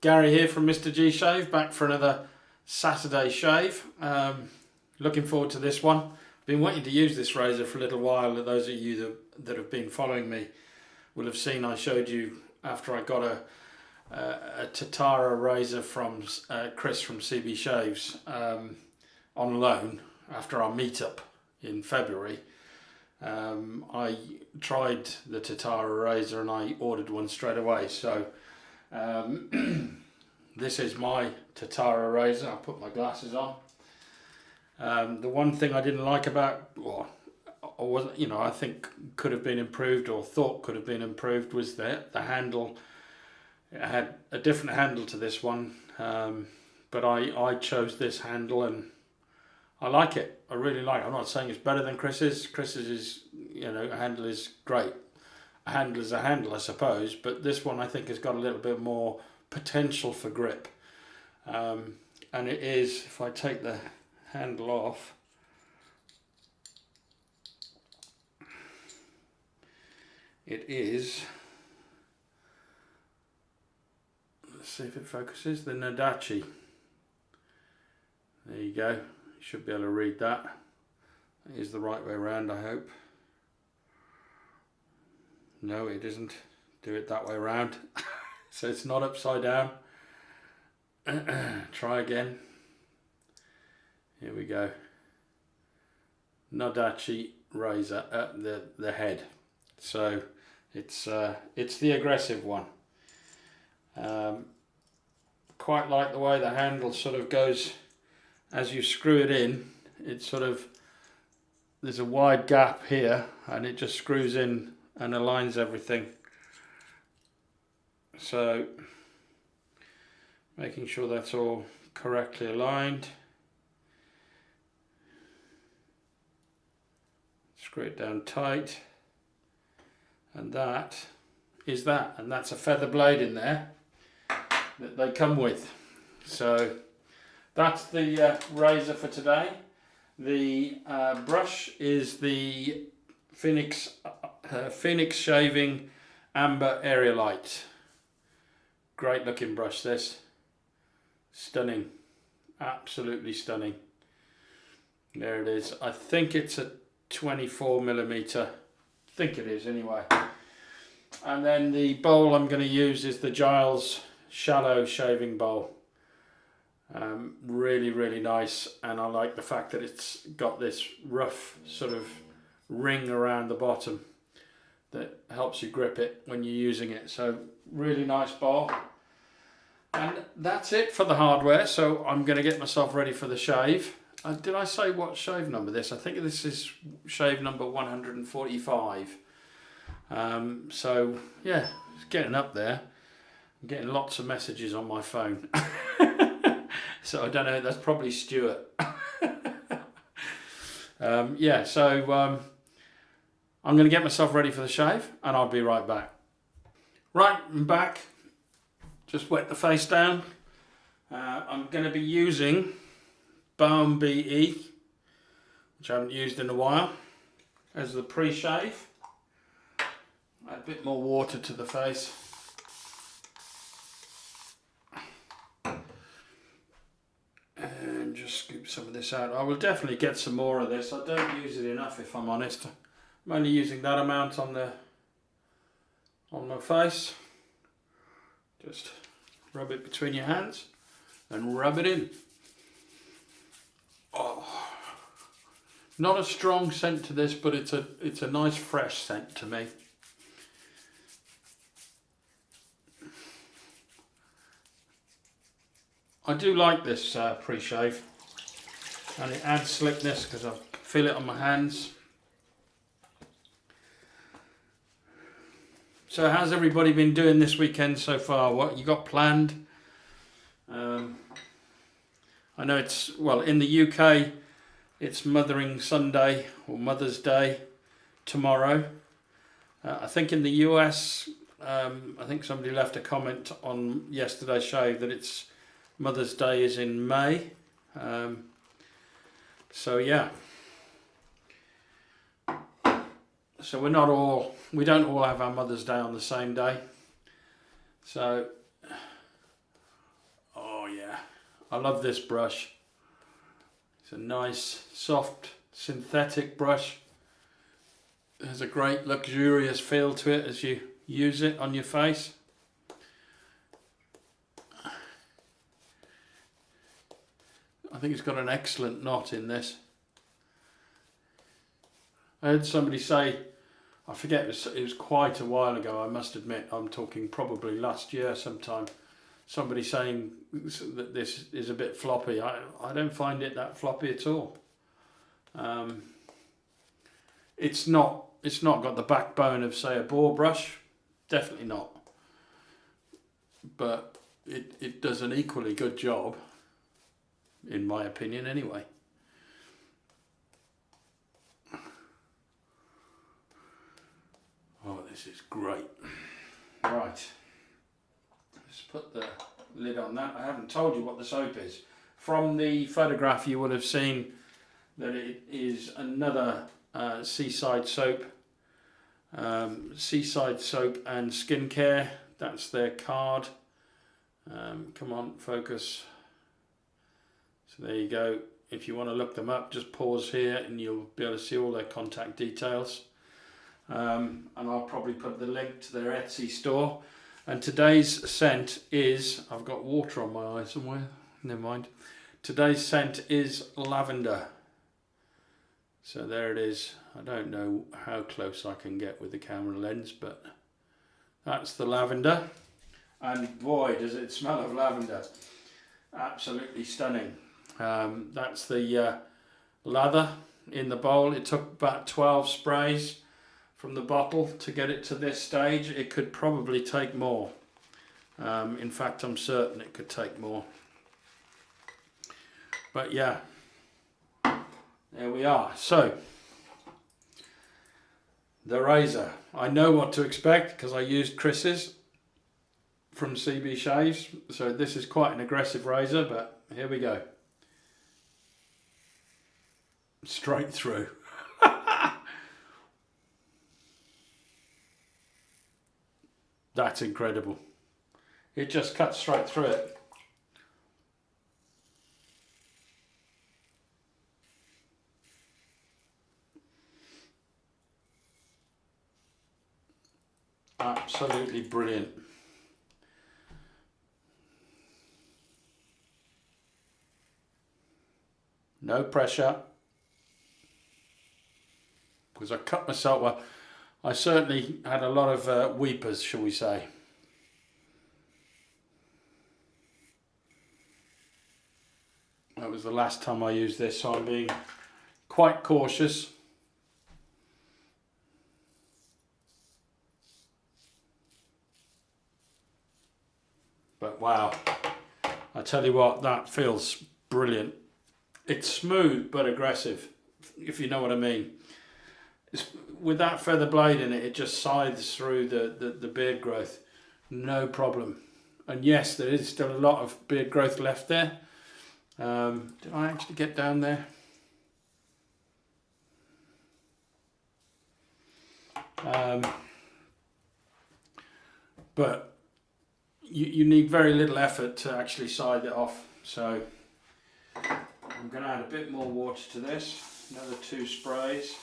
Gary here from Mr. G Shave, back for another Saturday shave. Looking forward to this one. I've been wanting to use this razor for a little while. Those of you that have been following me will have seen I showed you after I got a Tatara razor from Chris from CB Shaves on loan after our meetup in February. I tried the Tatara razor and I ordered one straight away. So this is my Tatara razor. I'll put my glasses on. The one thing I didn't like about, I think could have been improved or thought could have been improved was the handle. It had a different handle to this one, but I chose this handle and I like it. I really like it. I'm not saying it's better than Chris's. Chris's is, a handle is great. A handle is a handle, I suppose, but this one I think has got a little bit more potential for grip. And it is, if I take the handle off, it is, let's see if it focuses, the Nodachi. There you go. You should be able to read that. That is the right way around, I hope. No, it isn't. Do it that way around. So it's not upside down. Try again. Here we go. Nodachi razor at the head. So it's the aggressive one. Quite like the way the handle sort of goes as you screw it in. It's sort of, there's a wide gap here and it just screws in and aligns everything. So making sure that's all correctly aligned. Screw it down tight, and that is that, and that's a feather blade in there that they come with. So that's the razor for today. The brush is the Phoenix Shaving Amber Area Light. Great looking brush this. Stunning. Absolutely stunning. There it is. I think it's a 24mm. I think it is anyway. And then the bowl I'm going to use is the Giles Shallow Shaving Bowl. Really, really nice, and I like the fact that it's got this rough sort of ring around the bottom that helps you grip it when you're using it. So really nice bowl. And that's it for the hardware. So I'm going to get myself ready for the shave. Did I say what shave number this? I think this is shave number 145. So yeah, it's getting up there. I'm getting lots of messages on my phone. So I don't know, that's probably Stuart. Yeah, so I'm going to get myself ready for the shave and I'll be right back. Right, I'm back. Just wet the face down. I'm going to be using Balm BE, which I haven't used in a while, as the pre-shave. Add a bit more water to the face. And just scoop some of this out. I will definitely get some more of this. I don't use it enough, if I'm honest. I'm only using that amount on my face. Just rub it between your hands and rub it in. Oh, not a strong scent to this, but it's a nice fresh scent to me. I do like this pre-shave, and it adds slickness because I feel it on my hands. So how's everybody been doing this weekend so far? What you got planned? I know it's, well, in the UK it's Mothering Sunday or Mother's Day tomorrow. I think in the US, I think somebody left a comment on yesterday's show that it's Mother's Day is in May. So yeah. So we don't all have our Mother's Day on the same day. So I love this brush. It's a nice, soft, synthetic brush. It has a great luxurious feel to it as you use it on your face. I think it's got an excellent knot in this. I heard somebody say, I forget, it was quite a while ago, I must admit, I'm talking probably last year sometime, somebody saying that this is a bit floppy. I don't find it that floppy at all. It's not got the backbone of, say, a boar brush, definitely not. But it does an equally good job, in my opinion anyway. Oh, this is great. Right, let's put the lid on that. I haven't told you what the soap is. From the photograph you would have seen that it is another Seaside Soap. Seaside Soap and Skincare, that's their card. Come on, focus. So there you go. If you want to look them up, just pause here and you'll be able to see all their contact details. And I'll probably put the link to their Etsy store. And today's scent is, I've got water on my eye somewhere, never mind. Today's scent is Lavender. So there it is. I don't know how close I can get with the camera lens, but that's the lavender. And boy, does it smell of lavender. Absolutely stunning. That's the lather in the bowl. It took about 12 sprays from the bottle to get it to this stage. It could probably take more. In fact, I'm certain it could take more. But yeah, there we are. So, the razor. I know what to expect because I used Chris's from CB Shaves. So this is quite an aggressive razor, but here we go. Straight through. That's incredible. It just cuts straight through it. Absolutely brilliant. No pressure. Because I cut myself, well, I certainly had a lot of weepers, shall we say. That was the last time I used this, so I'm being quite cautious. But wow, I tell you what, that feels brilliant. It's smooth but aggressive, if you know what I mean. With that feather blade in it, it just scythes through the beard growth, no problem. And yes, there is still a lot of beard growth left there. Did I actually get down there? But you need very little effort to actually scythe it off. So I'm going to add a bit more water to this, another 2 sprays.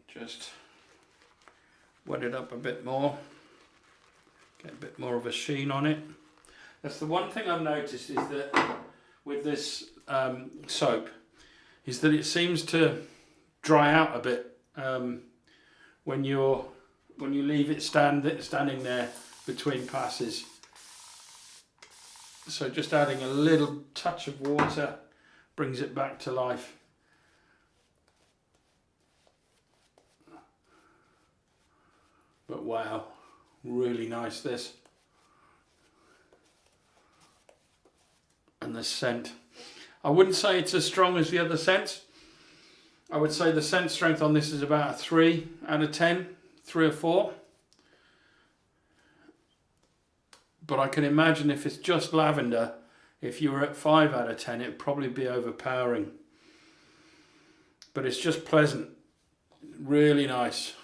Just wet it up a bit more, get a bit more of a sheen on it. That's the one thing I've noticed, is that with this soap, is that it seems to dry out a bit when you leave it standing there between passes. So just adding a little touch of water brings it back to life. But wow, really nice this. And the scent. I wouldn't say it's as strong as the other scents. I would say the scent strength on this is about a 3 out of 10, 3 or 4. But I can imagine if it's just lavender, if you were at 5 out of 10, it'd probably be overpowering. But it's just pleasant, really nice.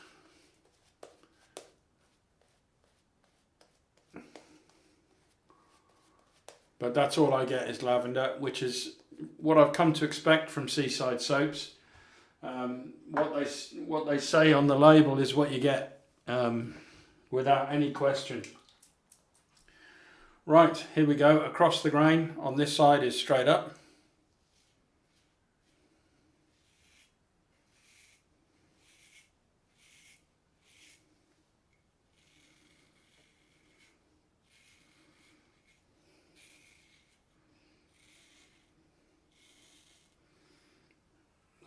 But that's all I get is lavender, which is what I've come to expect from Seaside Soaps. What they say on the label is what you get, without any question. Right, here we go. Across the grain on this side is straight up.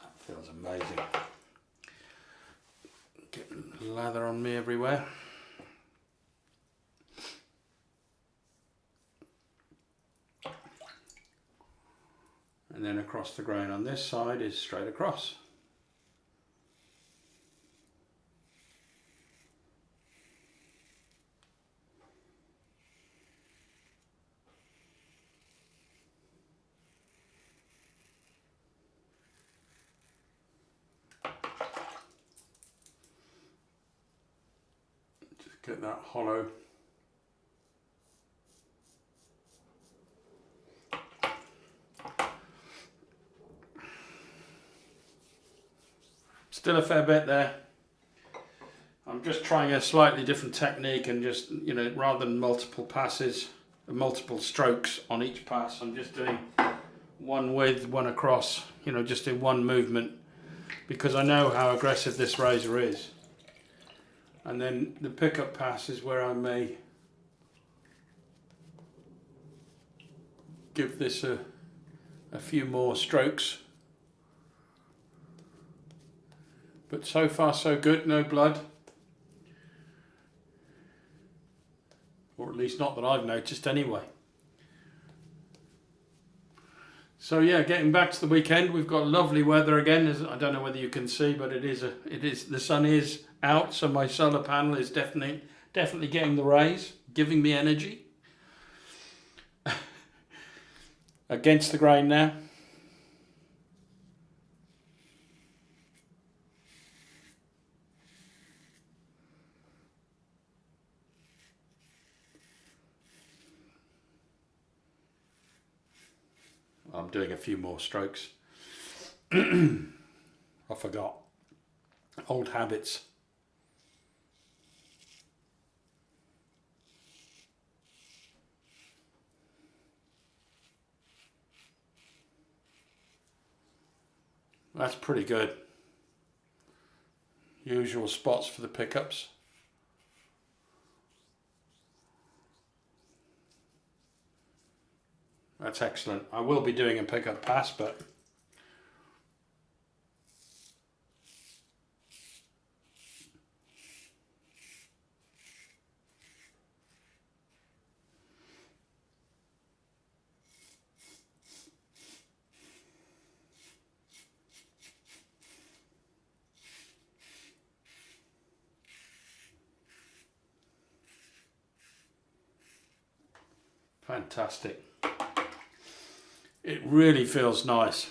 That feels amazing. Getting lather on me everywhere. And then across the grain on this side is straight across. Just get that hollow. Still a fair bit there. I'm just trying a slightly different technique and just, rather than multiple passes, multiple strokes on each pass, I'm just doing one width, one across, just in one movement, because I know how aggressive this razor is. And then the pickup pass is where I may give this a few more strokes. But so far so good, no blood. Or at least not that I've noticed anyway. So yeah, getting back to the weekend, we've got lovely weather again. I don't know whether you can see, but the sun is out, so my solar panel is definitely getting the rays, giving me energy. Against the grain now. I'm doing a few more strokes. I forgot. Old habits. That's pretty good. Usual spots for the pickups. That's excellent. I will be doing a pickup pass, but fantastic. It really feels nice.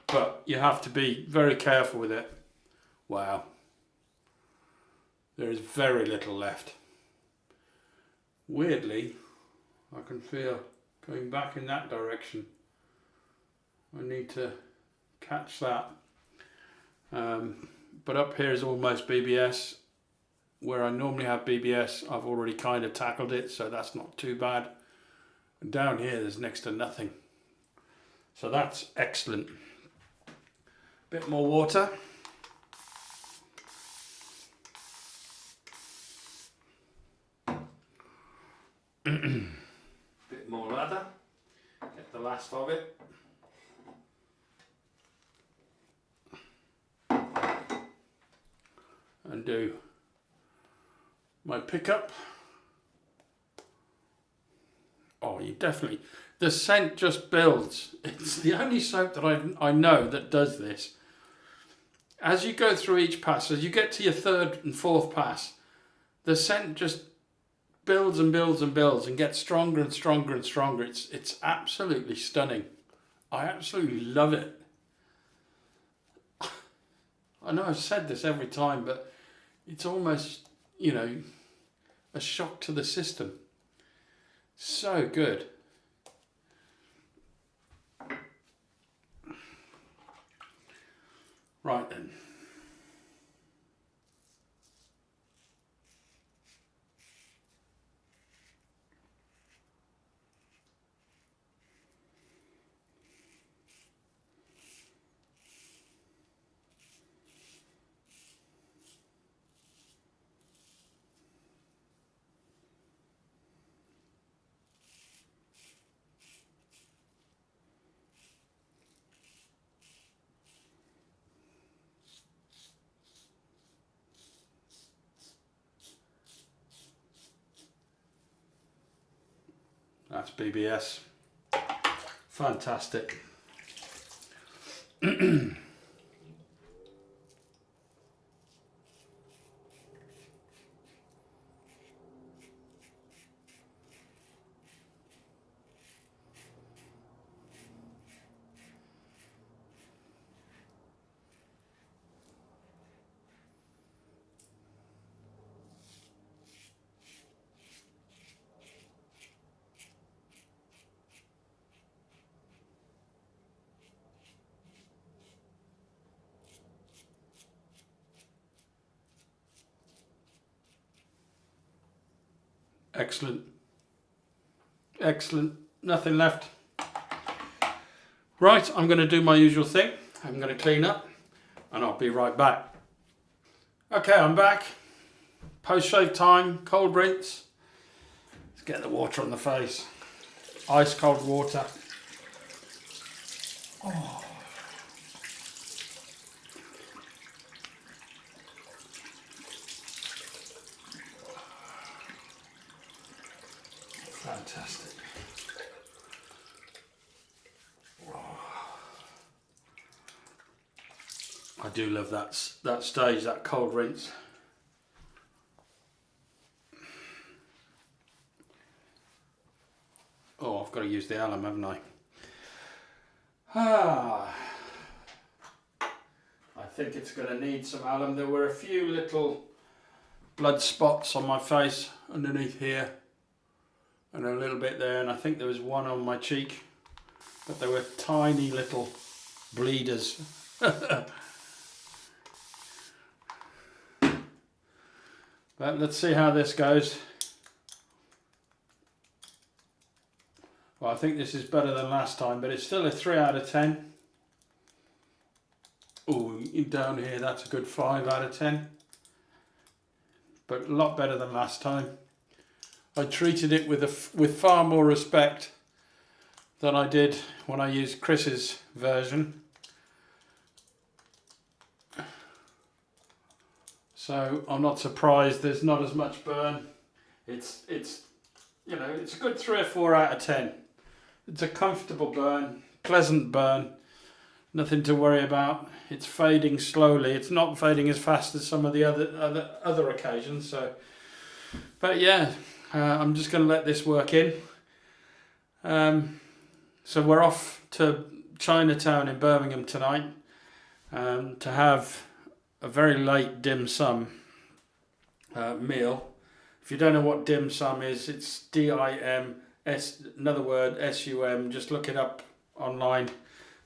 But you have to be very careful with it. Wow. There is very little left. Weirdly, I can feel going back in that direction. I need to catch that. But up here is almost BBS. Where I normally have BBS, I've already kind of tackled it, so that's not too bad. And down here, there's next to nothing. So that's excellent. Bit more water. Bit more lather. Get the last of it. And do my pickup. Oh, you definitely, the scent just builds. It's the only soap that I know that does this. As you go through each pass, as you get to your third and fourth pass, the scent just builds and builds and builds and gets stronger and stronger and stronger. It's absolutely stunning. I absolutely love it. I know I've said this every time, but it's almost you know, a shock to the system. So good. Right then. That's BBS. Fantastic. Excellent. Excellent. Nothing left. Right, I'm going to do my usual thing. I'm going to clean up and I'll be right back. Okay, I'm back. Post-shave time, cold rinse. Let's get the water on the face. Ice cold water. Oh. Fantastic. I do love that stage, that cold rinse. Oh, I've got to use the alum, haven't I? I think it's going to need some alum. There were a few little blood spots on my face underneath here and a little bit there, and I think there was one on my cheek, but they were tiny little bleeders. But let's see how this goes. Well, I think this is better than last time, but it's still a 3 out of 10. Oh, down here, that's a good 5 out of 10. But a lot better than last time. I treated it with far more respect than I did when I used Chris's version. So I'm not surprised there's not as much burn. It's you know, it's a good 3 or 4 out of 10. It's a comfortable burn, pleasant burn, nothing to worry about. It's fading slowly. It's not fading as fast as some of the other occasions. So, but yeah, I'm just going to let this work in. So we're off to Chinatown in Birmingham tonight to have a very late dim sum meal. If you don't know what dim sum is, it's D-I-M-S, another word, S-U-M. Just look it up online.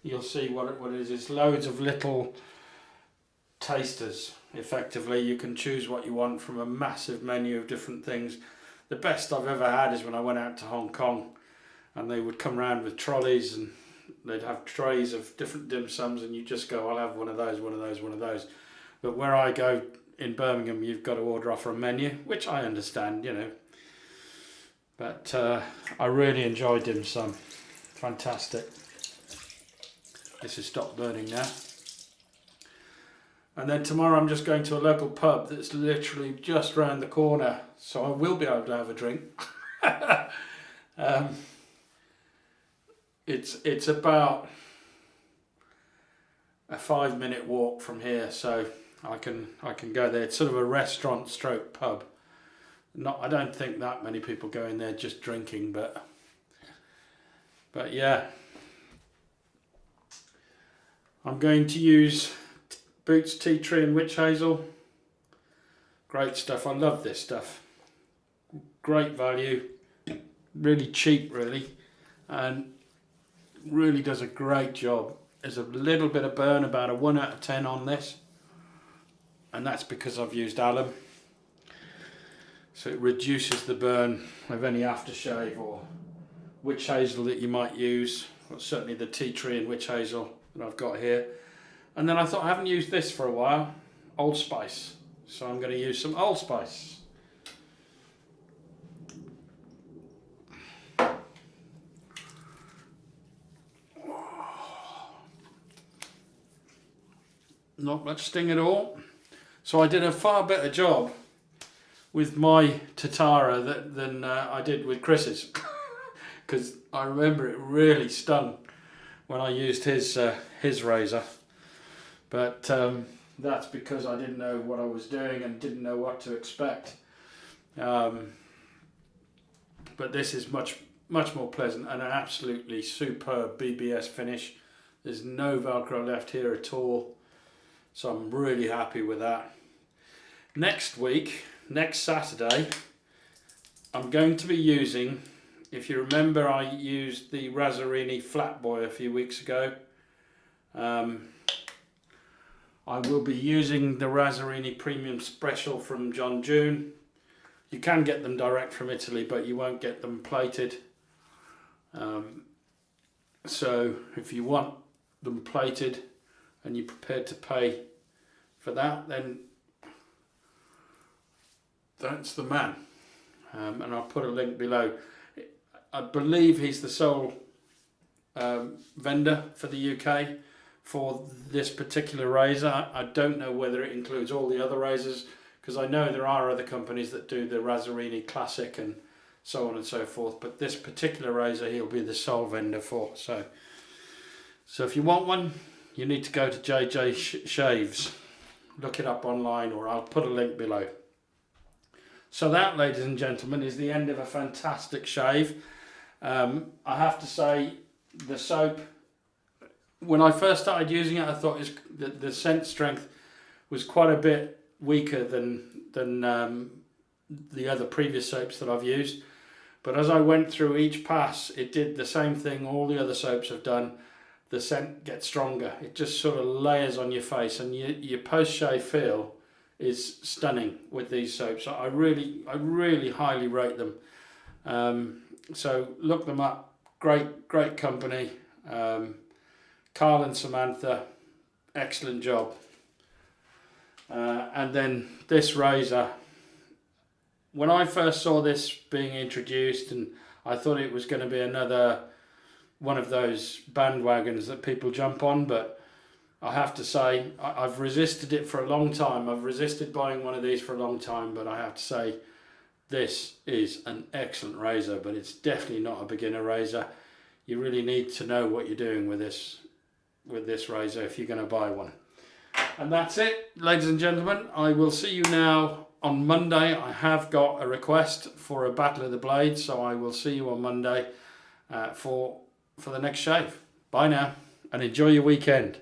You'll see what it is. It's loads of little tasters. Effectively, you can choose what you want from a massive menu of different things. The best I've ever had is when I went out to Hong Kong, and they would come around with trolleys and they'd have trays of different dim sums, and you just go, I'll have one of those, one of those, one of those. But where I go in Birmingham, you've got to order off a menu, which I understand, you know. But I really enjoy dim sum. Fantastic. This has stopped burning now. And then tomorrow I'm just going to a local pub that's literally just round the corner, so I will be able to have a drink. It's about a 5-minute walk from here, so I can go there. It's sort of a restaurant stroke pub. I don't think that many people go in there just drinking, but yeah. I'm going to use Boots Tea Tree and Witch Hazel Great stuff. I love this stuff. Great value. Really cheap, really. And really does a great job. There's a little bit of burn, about a 1 out of 10 on this. And that's because I've used alum. So it reduces the burn of any aftershave or witch hazel that you might use. Well, certainly the tea tree and witch hazel that I've got here. And then I thought, I haven't used this for a while. Old Spice. So I'm going to use some Old Spice. Not much sting at all. So I did a far better job with my Tatara than I did with Chris's. Because I remember it really stung when I used his razor. But that's because I didn't know what I was doing and didn't know what to expect. But this is much more pleasant and an absolutely superb BBS finish. There's no Velcro left here at all. So I'm really happy with that. Next week, next Saturday, I'm going to be using, if you remember, I used the Razzarini Flatboy a few weeks ago. I will be using the Razzarini Premium Special from John June. You can get them direct from Italy, but you won't get them plated. So if you want them plated and you're prepared to pay for that, then that's the man. And I'll put a link below. I believe he's the sole vendor for the UK for this particular razor. I don't know whether it includes all the other razors, because I know there are other companies that do the Razzarini Classic and so on and so forth, but this particular razor he'll be the sole vendor for. So if you want one, you need to go to JJ Shaves. Look it up online, or I'll put a link below. So that, ladies and gentlemen, is the end of a fantastic shave. I have to say, the soap, when I first started using it, I thought the scent strength was quite a bit weaker than the other previous soaps that I've used. But as I went through each pass, it did the same thing all the other soaps have done. The scent gets stronger. It just sort of layers on your face, and your post-shave feel is stunning with these soaps. I really highly rate them. So look them up. Great company. Carl and Samantha, excellent job. And then this razor, when I first saw this being introduced, and I thought it was going to be another one of those bandwagons that people jump on, but I have to say, I've resisted it for a long time. I've resisted buying one of these for a long time, but I have to say, this is an excellent razor, but it's definitely not a beginner razor. You really need to know what you're doing with this razor if you're going to buy one. And that's it, ladies and gentlemen. I will see you now on Monday. I have got a request for a Battle of the Blades, so I will see you on Monday for the next shave. Bye now, and enjoy your weekend.